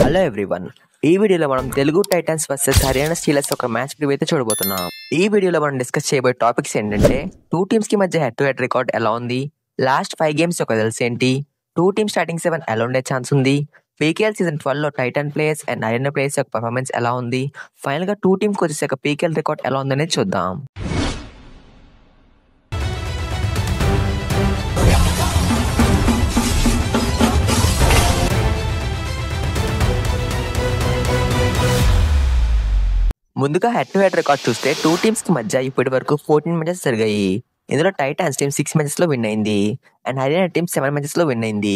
Hello everyone. ఈ వీడియోలో మనం Telugu Titans versus Haryana Steelers ఒక మ్యాచ్ ప్రివ్యూ అయితే చూడబోతున్నాం. ఈ వీడియోలో మనం డిస్కస్ చేయబోయే టాపిక్స్ ఏంటంటే, టూ టీమ్స్ కి మధ్య హెడ్ టు హెడ్ రికార్డ్ ఎలా ఉంది, లాస్ట్ 5 గేమ్స్ యొక్క రిజల్ట్స్ ఏంటి, టూ టీమ్ స్టార్టింగ్ 7 ఎలా ఉండే ఛాన్స్ ఉంది, పీకేఎల్ సీజన్ 12 లో Titan players and Haryana players యొక్క పర్ఫార్మెన్స్ ఎలా ఉంది, ఫైనల్ గా టూ టీమ్ కోచెస్ యొక్క పీకేఎల్ రికార్డ్ ఎలా ఉందనేది చూద్దాం. ముందుగా హెడ్ టు హెడ్ రికార్డ్ చూస్తే టూ టీమ్స్ కి మధ్య ఇప్పటి వరకు 14 మ్యాచెస్ జరిగాయి. ఇందులో టైటాన్స్ టీమ్ 6 మ్యాచెస్ లో విన్ అయింది అండ్ హర్యానా టీమ్ 7 మ్యాచెస్ లో విన్ అయింది.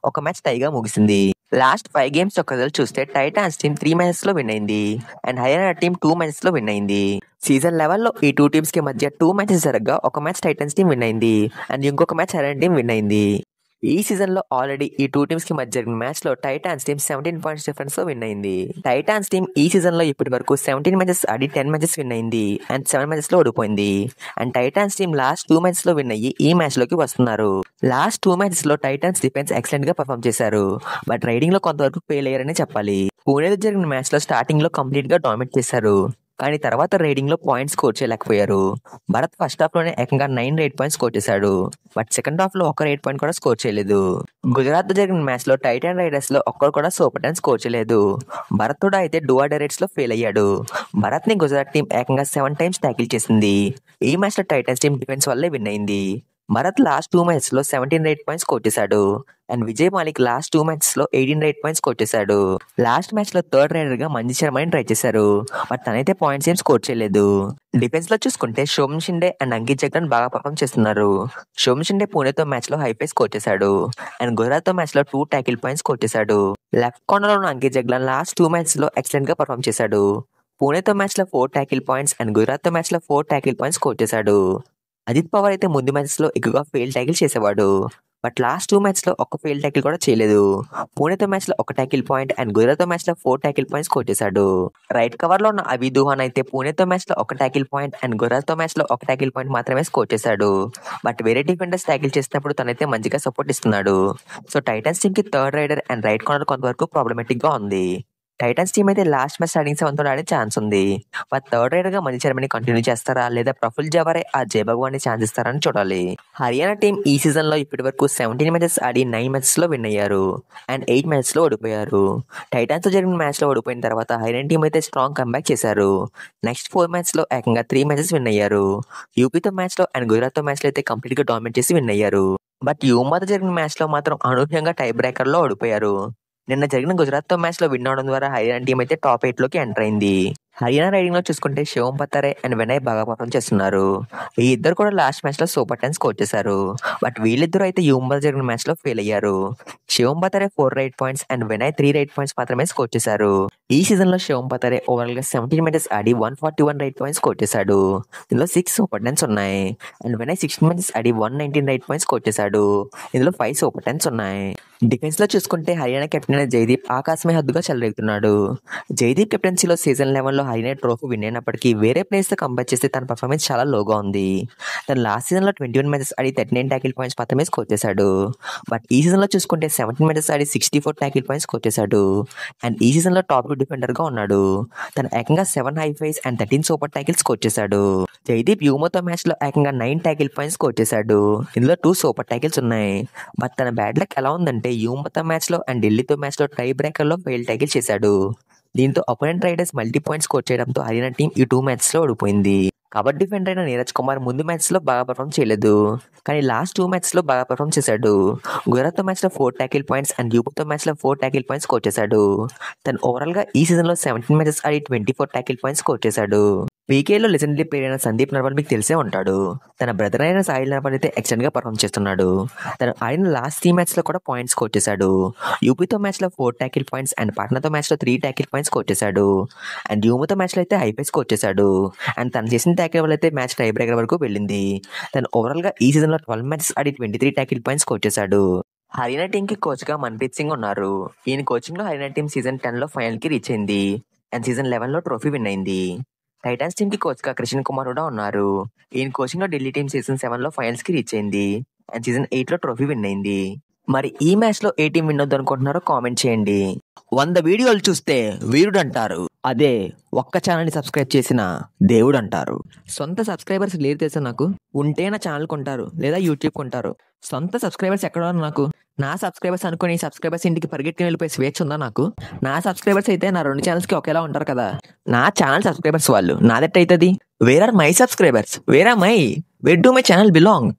ఒక మ్యాచ్ టైగా ముగిసింది. లాస్ట్ 5 గేమ్స్ యొక్క రిజల్ట్ చూస్తే టైటాన్స్ టీమ్ 3 మ్యాచెస్ లో విన్ అయింది అండ్ హర్యానా టీమ్ 2 మ్యాచెస్ లో విన్ అయింది. సీజన్ 11 లో ఈ టూ టీమ్స్ కి మధ్య 2 మ్యాచెస్ జరగగా ఒక మ్యాచ్ టైటన్స్ టీమ్ విన్ అయింది అండ్ ఇంకొక మ్యాచ్ హర్యానా టీమ్ విన్ అయింది. ఈ సీజన్ లో ఆల్రెడీ ఈ టూ టీమ్స్ కి మధ్య జరిగిన మ్యాచ్ లో టైటాన్స్ టీమ్ 17 పాయింట్స్ డిఫరెన్స్ లో విన్ అయింది. టైటాన్స్ టీమ్ ఈ సీజన్ లో ఇప్పటి వరకు 17 మ్యాచెస్ ఆడి 10 మ్యాచెస్ విన్ అయింది అండ్ 7 మ్యాచెస్ లో ఓడిపోయింది. And Titans team last 2 matches లో విన్ అయ్యి ఈ మ్యాచ్ లోకి వస్తున్నారు. లాస్ట్ 2 మ్యాచెస్ లో టైటాన్స్ డిఫెన్స్ ఎక్సలెంట్ గా పర్ఫామ్ చేశారు, బట్ రైడింగ్ లో కొంతవరకు ఫెయిల్ అయ్యారని చెప్పాలి. పూణేలో జరిగిన మ్యాచ్ లో స్టార్టింగ్ లో కంప్లీట్ గా డామినేట్ చేశారు, కానీ తర్వాత రైడింగ్ లో పాయింట్స్ స్కోర్ చేయలేకపోయారు. భరత్ ఫస్ట్ హాఫ్ లోనే ఏకంగా 9 రేట్ పాయింట్స్ స్కోర్ చేశాడు, బట్ సెకండ్ హాఫ్ లో ఒక రేట్ పాయింట్ కూడా స్కోర్ చేయలేదు. గుజరాత్ తో జరిగిన మ్యాచ్ లో టైటన్ రైడర్స్ లో ఒక్కరు కూడా సూపర్ 10 స్కోర్ చేయలేదు. భరత్ కూడా అయితే డూఆర్ రేట్స్ లో ఫెయిల్ అయ్యాడు. భరత్ ని గుజరాత్ టీం ఏకంగా 7 టైమ్స్ ట్యాకిల్ చేసింది. ఈ మ్యాచ్ లో టైటన్స్ టీం డిఫెన్స్ వల్లే విన్ అయింది. భరత్ లాస్ట్ 2 మ్యాచెస్ లో 17 రేట్ పాయింట్స్ స్కోర్ చేశాడు and Vijay Malik last 2 matches లో 18 రేట్ పాయింట్స్ స్కోర్ చేశాడు. లాస్ట్ మ్యాచ్ లో థర్డ్ రైడర్ గా మంజీ శర్మని ట్రై చేశారు, బట్ తనైతే పాయింట్స్ ఏం స్కోర్ చేయలేదు. డిఫెన్స్ లో చూసుకుంటే శోభన్ షిండే అండ్ అంకిత్ జగ్రన్ బాగా పర్ఫామ్ చేస్తున్నారు. శోభన్ షిండే పూణేతో మ్యాచ్ లో హైపై స్కోర్ చేశాడు అండ్ గుజరాత్ తో మ్యాచ్ లో 2 ట్యాకిల్ పాయింట్స్ స్కోర్ చేశాడు. లెఫ్ట్ కార్నర్ లో ఉన్న అంకిత్ జగ్రన్ లాస్ట్ 2 మ్యాచెస్ లో ఎక్సలెంట్ గా పర్ఫామ్ చేశాడు. పూణేతో మ్యాచ్ లో 4 ట్యాకిల్ పాయింట్స్ అండ్ గుజరాత్ తో మ్యాచ్ లో 4 ట్యాకిల్ పాయింట్స్ స్కోర్ చేశాడు. అజిత్ పవార్ అయితే ముందు మ్యాచెస్ లో ఎక్కువగా ఫెయిల్ ట్యాకిల్ చేసేవాడు, బట్ లాస్ట్ 2 మ్యాచ్ లో ఒక ఫెయిల్ ట్యాకిల్ కూడా చేయలేదు. పూణేతో మ్యాచ్ లో ఒక ట్యాకిల్ పాయింట్ అండ్ గుజరాత్ తో మ్యాచ్ లో 4 ట్యాకిల్ పాయింట్స్ స్కోర్ చేశాడు. రైట్ కవర్ లో ఉన్న అభి దుహాన్ అయితే పూణేతో మ్యాచ్ లో ఒక ట్యాకిల్ పాయింట్ అండ్ గుజరాత్ తో మ్యాచ్ లో ఒక ట్యాకిల్ పాయింట్ మాత్రమే స్కోర్ చేశాడు, బట్ వేరే డిఫెండర్స్ ట్యాకిల్ చేసినప్పుడు తనైతే మంచిగా సపోర్ట్ ఇస్తున్నాడు. సో టైటన్స్ టీమ్ కి third raider and right corner కొంతవరకు ప్రాబ్లమేటిక్ గా ఉంది. టైటన్స్ టీమ్ అయితే లాస్ట్ మ్యాచ్ స్టార్టింగ్ 7 తో ఆడే ఛాన్స్ ఉంది, బట్ థర్డ్ రైడర్ గా మంచి శర్మని కంటిన్యూ చేస్తారా లేదా ప్రఫుల్ జవారే ఆ జై భగవాన్ ఛాన్స్ ఇస్తారని చూడాలి. హర్యానా టీం ఈ సీజన్ లో ఇప్పటి వరకు 17 మ్యాచెస్ ఆడి 9 మ్యాచెస్ లో విన్ అయ్యారు అండ్ 8 మ్యాచెస్ లో ఓడిపోయారు. టైటన్స్ తో జరిగిన మ్యాచ్ లో ఓడిపోయిన తర్వాత హర్యానా టీం అయితే స్ట్రాంగ్ కంబ్యాక్ చేశారు. నెక్స్ట్ 4 మ్యాచెస్ లో ఏకంగా 3 మ్యాచెస్ విన్ అయ్యారు. యూపీతో మ్యాచ్ లో అండ్ గుజరాత్ తో మ్యాచ్ లో అయితే కంప్లీట్ గా డామినేట్ చేసి విన్ అయ్యారు, బట్ యూమాతో జరిగిన మ్యాచ్ లో మాత్రం అనూహ్యంగా టై బ్రేకర్ లో ఓడిపోయారు. నిన్న జరిగిన గుజరాత్ తో మ్యాచ్ లో విన్ అవడం ద్వారా హర్యానా టీం అయితే టాప్ 8 లోకి ఎంటర్ అయింది. హర్యానా రైడింగ్ లో చూసుకుంటే శివం పత్తారే అండ్ వినయ్ బాగా పర్ఫామ్ చేస్తున్నారు. ఈ ఇద్దరు కూడా లాస్ట్ మ్యాచ్ లో సూపర్ 10 స్కోర్ చేశారు, బట్ వీళ్ళిద్దరూ అయితే యూమా జరిగిన మ్యాచ్ లో ఫెయిల్ అయ్యారు. శివం పత్తారే 4 right points and Vinay 3 right points మాత్రమే స్కోర్ చేశారు. ఈ సీజన్ లో శివం పత్తారే ఓవరాల్ గా 17 మ్యాచెస్ ఆడి 141 రైట్ పాయింట్స్ స్కోర్ చేశాడు. ఇందులో 6 సూపర్ 10s ఉన్నాయి and Vinay 16 matches Audi 119 right points score చేశాడు. ఇందులో 5 సూపర్ 10s ఉన్నాయి. డిఫెన్స్ లో చూసుకుంటే హర్యానా కెప్టెన్ అయిన జైదీప్ ఆకాశమే హద్దుగా చెలరేగుతున్నాడు. జైదీప్ కెప్టెన్సీలో సీజన్ 11 లో హర్యానా ట్రోఫీ విన్ అయినప్పటికీ వేరే ప్లేయర్స్ తో కంపేర్ చేస్తే తన పర్ఫార్మెన్స్ చాలా లోగా ఉంది. తను లాస్ట్ సీజన్ లో 21 మ్యాచెస్ ఆడి 39 ట్యాకిల్ పాయింట్స్ మాత్రమే స్కోర్ చేశాడు, బట్ ఈ సీజన్ లో చూసుకుంటే 17 మ్యాచెస్ ఆడి 64 ట్యాకిల్ పాయింట్స్ స్కోర్ చేశాడు అండ్ ఈ సీజన్ లో టాప్ 2 డిఫెండర్ గా ఉన్నాడు. తను ఏకంగా 7 హైఫైస్ అండ్ 13 సూపర్ ట్యాకిల్ స్కోర్ చేశాడు. జైదీప్ యూమోతో మ్యాచ్ లో ఏకంగా 9 ట్యాకిల్ పాయింట్స్ స్కోర్ చేశాడు. ఇందులో 2 సూపర్ ట్యాకిల్స్ ఉన్నాయి, బట్ తన బ్యాడ్ లక్ ఎలా ఉందంటే యూమోతో మ్యాచ్ లో అండ్ ఢిల్లీతో మ్యాచ్ లో టై బ్రేకర్ లో ఫెయిల్ ట్యాకిల్ చేశాడు. దీంతో opponent riders multi points score చేయడంతో హర్యానా టీం ఈ 2 మ్యాచెస్ లో ఓడిపోయింది. కబడ్డీ డిఫెండర్ అయిన నీరజ్ కుమార్ ముందు మ్యాచ్ లో బాగా పర్ఫామ్ చేయలేదు, కానీ లాస్ట్ 2 మ్యాచెస్ లో బాగా పర్ఫామ్ చేశాడు. గుజరాత్ తో మ్యాచ్ లో 4 ట్యాకిల్ పాయింట్స్ అండ్ యూపీతో మ్యాచ్ లో 4 ట్యాకిల్ పాయింట్స్ స్కోర్ చేశాడు. తను ఓవరాల్ గా ఈ సీజన్ లో 17 మ్యాచెస్ ఆడి 24 ట్యాకిల్ పాయింట్స్ స్కోర్ చేశాడు. పీకేలో లెజెండరీ ప్లేయర్ అయిన సందీప్ నర్వాల్ మీకు తెలిసే ఉంటాడు. తన బ్రదర్ అయిన సాహిల్ నర్వాల్ అయితే ఎక్సలెంట్ గా పర్ఫామ్ చేస్తున్నాడు. తను ఆడిన లాస్ట్ 3 మ్యాచ్ లో కూడా పాయింట్స్ స్కోర్ చేశాడు. యూపీతో మ్యాచ్ లో 4 ట్యాకిల్ పాయింట్స్ అండ్ పాట్నాతో మ్యాచ్ లో 3 ట్యాకిల్ పాయింట్స్ స్కోర్ చేశాడు అండ్ యూమోతో మ్యాచ్ లో అయితే హైపై స్కోర్ చేశాడు అండ్ తను చేసిన ట్యాకిల్ వల్ల అయితే మ్యాచ్ టై బ్రేకర్ వరకు వెళ్ళింది. తను ఓవరాల్ గా ఈ సీజన్ లో 12 మ్యాచెస్ ఆడి 23 ట్యాకిల్ పాయింట్స్ స్కోర్ చేశాడు. హర్యానా టీం కి కోచ్ గా మన్ప్రీత్ సింగ్ ఉన్నారు. ఈయన కోచింగ్ లో హర్యానా టీం సీజన్ 10 లో ఫైనల్ కి రీచ్ అయింది అండ్ సీజన్ 11 లో ట్రోఫీ విన్ అయింది. టైటన్స్ టీం కి కోచ్ గా కృష్ణ కుమార్ కూడా ఉన్నారు. ఈయన కోచింగ్ లో ఢిల్లీ టీం సీజన్ 7 లో ఫైనల్స్ కి రీచ్ అయింది అండ్ సీజన్ 8 లో ట్రోఫీ విన్ అయింది. మరి ఈ మ్యాచ్ లో ఏ టీం విన్ అవుద్ది అనుకుంటున్నారో కామెంట్ చేయండి. 100 వీడియోలు చూస్తే వీరుడు అంటారు, అదే ఒక్క ఛానల్ ని సబ్స్క్రైబ్ చేసిన దేవుడు అంటారు. సొంత సబ్స్క్రైబర్స్ లేరు తెలుసా నాకు. ఉంటే నా ఛానల్ కొంటారు లేదా యూట్యూబ్ కొంటారు. సొంత సబ్స్క్రైబర్స్ ఎక్కడ ఉన్నారు నాకు? నా సబ్స్క్రైబర్స్ అనుకుని సబ్స్క్రైబర్స్ ఇంటికి పరిగెట్టుకుని వెళ్ళిపోయి స్వేచ్ఛ ఉందా నాకు? నా సబ్స్క్రైబర్స్ అయితే నా 2 ఛానల్స్ కి ఒకేలా ఉంటారు కదా. నా ఛానల్ సబ్స్క్రైబర్స్ వాళ్ళు, నాదెట్ అవుతుంది? Where are my subscribers? Where are my? Where do my channel belong?